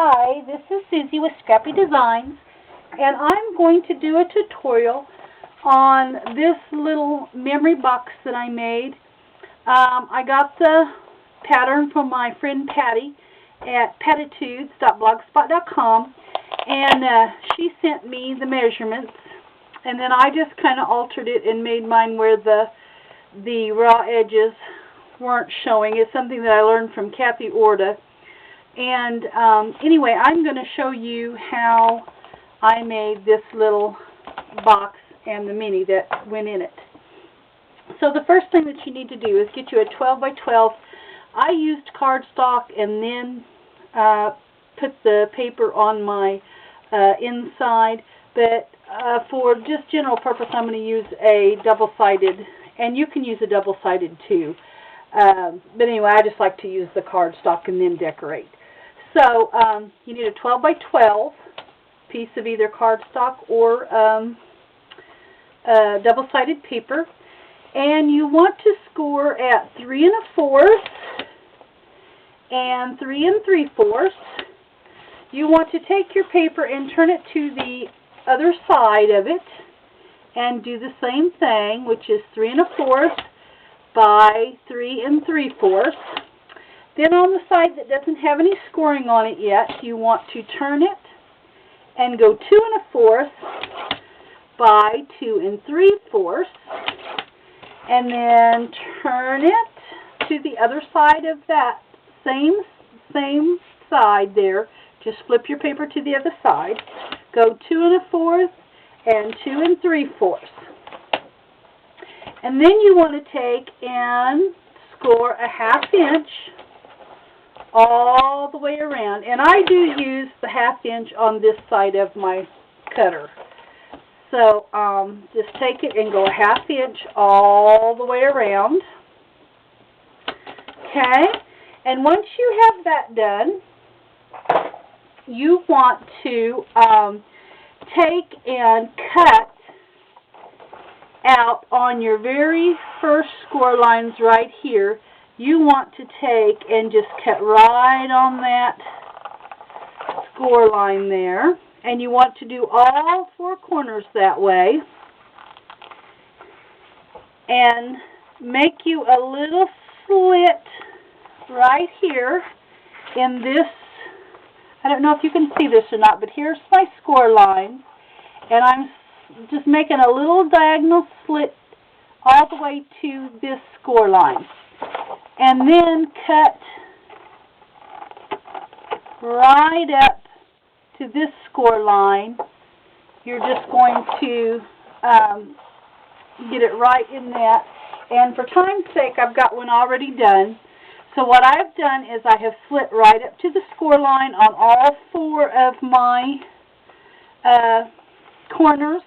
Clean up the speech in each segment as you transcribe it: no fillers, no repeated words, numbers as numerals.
Hi, this is Susie with Scrappy Designs, and I'm going to do a tutorial on this little memory box that I made. I got the pattern from my friend Patty at pattitudes.blogspot.com, and she sent me the measurements, and then I just kind of altered it and made mine where the raw edges weren't showing. It's something that I learned from Kathy Orta. And anyway, I'm going to show you how I made this little box and the mini that went in it. So the first thing that you need to do is get you a 12 by 12. I used cardstock and then put the paper on my inside, but for just general purpose I'm going to use a double-sided, and you can use a double-sided too. But anyway, I just like to use the cardstock and then decorate. So you need a 12 by 12 piece of either cardstock or double-sided paper, and you want to score at 3 1/4 and 3 3/4. You want to take your paper and turn it to the other side of it and do the same thing, which is 3 1/4 by 3 3/4. Then on the side that doesn't have any scoring on it yet, you want to turn it and go 2 1/4 by 2 3/4, and then turn it to the other side of that same side there. Just flip your paper to the other side. Go 2 1/4 and 2 3/4. And then you want to take and score a 1/2 inch all the way around. And I do use the 1/2 inch on this side of my cutter. So just take it and go a 1/2 inch all the way around. Okay? And once you have that done, you want to take and cut out on your very first score lines right here. You want to take and just cut right on that score line there. And you want to do all 4 corners that way. And make you a little slit right here in this. I don't know if you can see this or not, but here's my score line. And I'm just making a little diagonal slit all the way to this score line. And then cut right up to this score line. You're just going to get it right in that. And for time's sake, I've got one already done. So what I've done is I have slit right up to the score line on all 4 of my corners.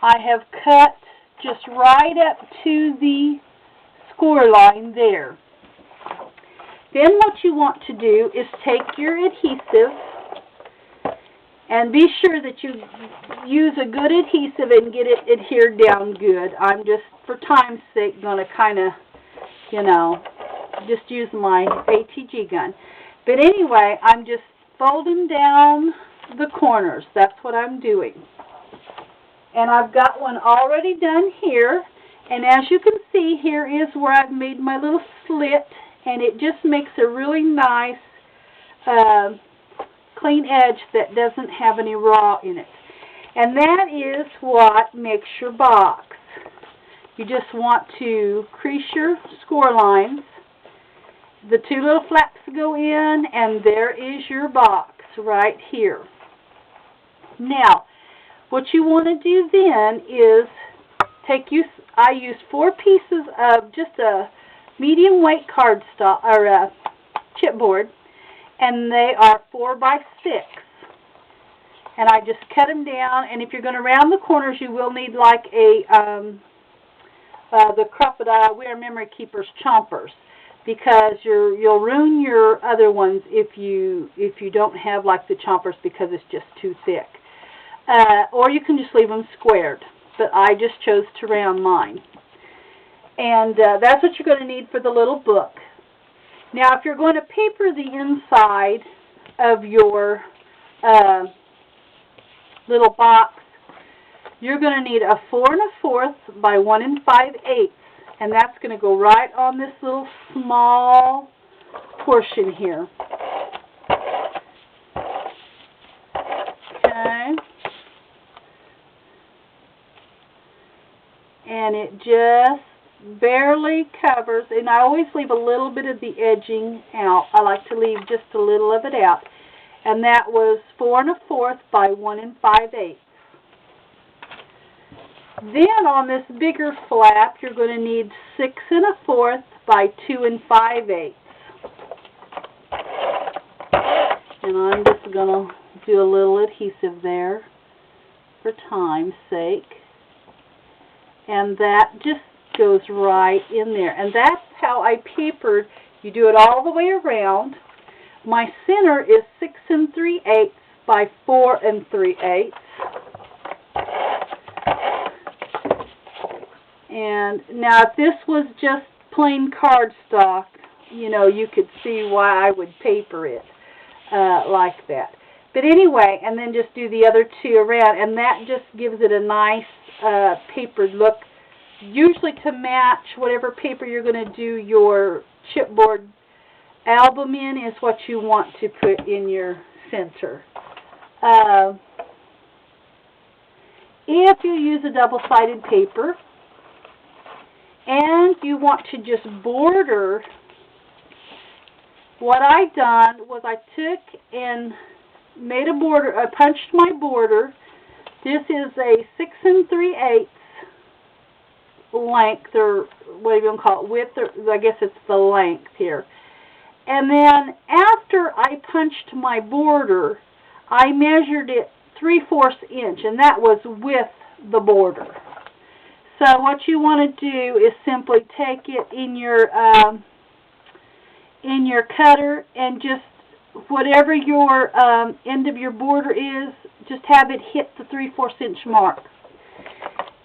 I have cut just right up to the score line there. Then what you want to do is take your adhesive and be sure that you use a good adhesive and get it adhered down good. I'm just, for time's sake, going to kind of, just use my ATG gun. But anyway, I'm just folding down the corners. That's what I'm doing. And I've got one already done here. And as you can see, here is where I've made my little slit. And it just makes a really nice clean edge that doesn't have any raw in it. And that is what makes your box. You just want to crease your score lines. The 2 little flaps go in, and there is your box right here. Now, what you want to do then is I use 4 pieces of just a medium weight cardstock or chipboard, and they are 4 by 6. And I just cut them down. And if you're going to round the corners, you will need like a the Crocodile Wear Memory Keepers chompers, because you'll ruin your other ones if you don't have like the chompers, because it's just too thick. Or you can just leave them squared, but I just chose to round mine. And that's what you're going to need for the little book. Now, if you're going to paper the inside of your little box, you're going to need a 4 1/4 by 1 5/8, and that's going to go right on this little small portion here. Okay. And it just barely covers, and I always leave a little bit of the edging out. I like to leave just a little of it out. And that was 4 1/4 by 1 5/8. Then on this bigger flap, you're going to need 6 1/4 by 2 5/8. And I'm just going to do a little adhesive there for time's sake. And that just goes right in there. And that's how I papered. You do it all the way around. My center is 6 3/8 by 4 3/8. And now if this was just plain cardstock, you know, you could see why I would paper it like that. But anyway, and then just do the other two around, and that just gives it a nice papered look, usually to match whatever paper you're going to do your chipboard album in is what you want to put in your center. If you use a double-sided paper and you want to just border, what I done was I took and made a border, I punched my border. This is a 6 3/8 length, or what you want to call it, width, or I guess it's the length here. And then after I punched my border, I measured it 3/4 inch, and that was with the border. So what you want to do is simply take it in your cutter and just whatever your end of your border is, just have it hit the 3/4 inch mark.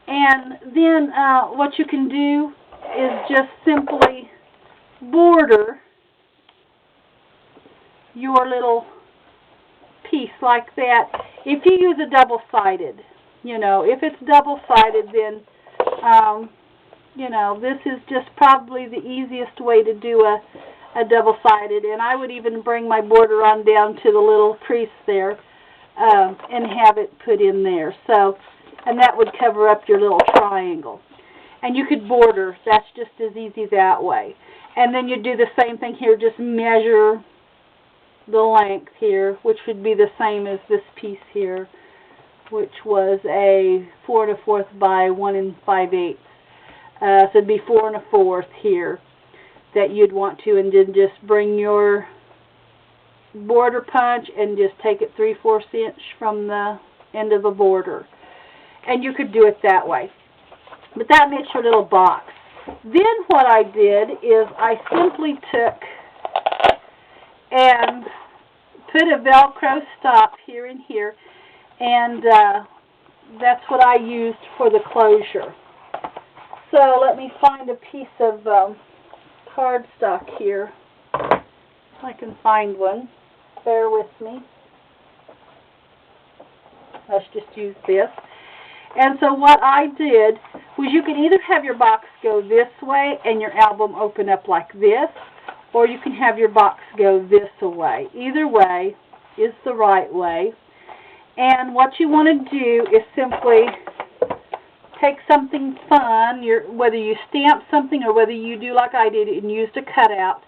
And then what you can do is just simply border your little piece like that. If you use a double-sided, you know, if it's double-sided, then you know, this is just probably the easiest way to do a double-sided. And I would even bring my border on down to the little crease there and have it put in there. So, and that would cover up your little triangle. And you could border. That's just as easy that way. And then you do the same thing here. Just measure the length here, which would be the same as this piece here, which was a 4 1/4 by 1 5/8. So it'd be 4 1/4 here that you'd want to, and then just bring your border punch and just take it 3/4 inch from the end of the border. And you could do it that way. But that makes your little box. Then what I did is I simply took and put a Velcro stop here and here, and that's what I used for the closure. So let me find a piece of cardstock here. If I can find one. Bear with me. Let's just use this. And so what I did was you can either have your box go this way and your album open up like this, or you can have your box go this way. Either way is the right way. And what you want to do is simply take something fun, whether you stamp something or whether you do like I did and used a cutout,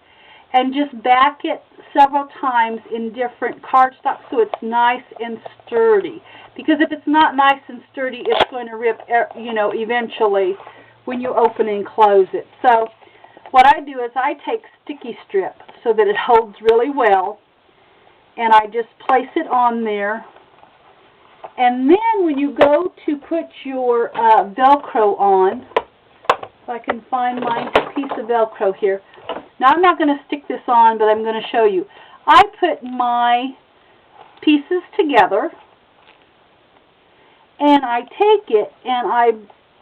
and just back it several times in different cardstock so it's nice and sturdy. Because if it's not nice and sturdy, it's going to rip, you know, eventually when you open and close it. So what I do is I take sticky strip so that it holds really well, and I just place it on there. And then when you go to put your Velcro on, if I can find my piece of Velcro here. Now I'm not going to stick this on, but I'm going to show you. I put my pieces together, and I take it and I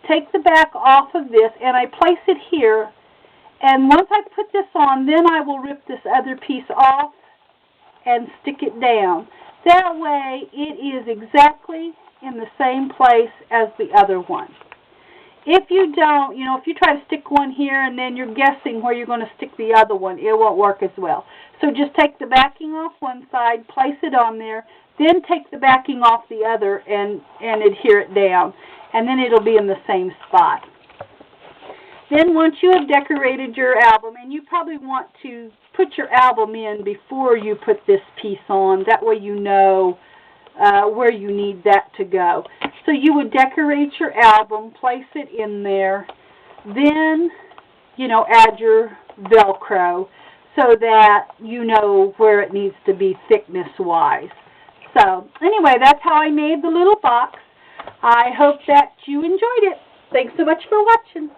take the back off of this and I place it here. And once I put this on, then I will rip this other piece off and stick it down. That way it is exactly in the same place as the other one. If you don't, if you try to stick one here and then you're guessing where you're going to stick the other one, it won't work as well. So just take the backing off one side, place it on there, then take the backing off the other and adhere it down. And then it'll be in the same spot. Then once you have decorated your album, and you probably want to put your album in before you put this piece on, that way you know where you need that to go. So you would decorate your album, place it in there, then, add your Velcro so that you know where it needs to be thickness-wise. So, anyway, that's how I made the little box. I hope that you enjoyed it. Thanks so much for watching.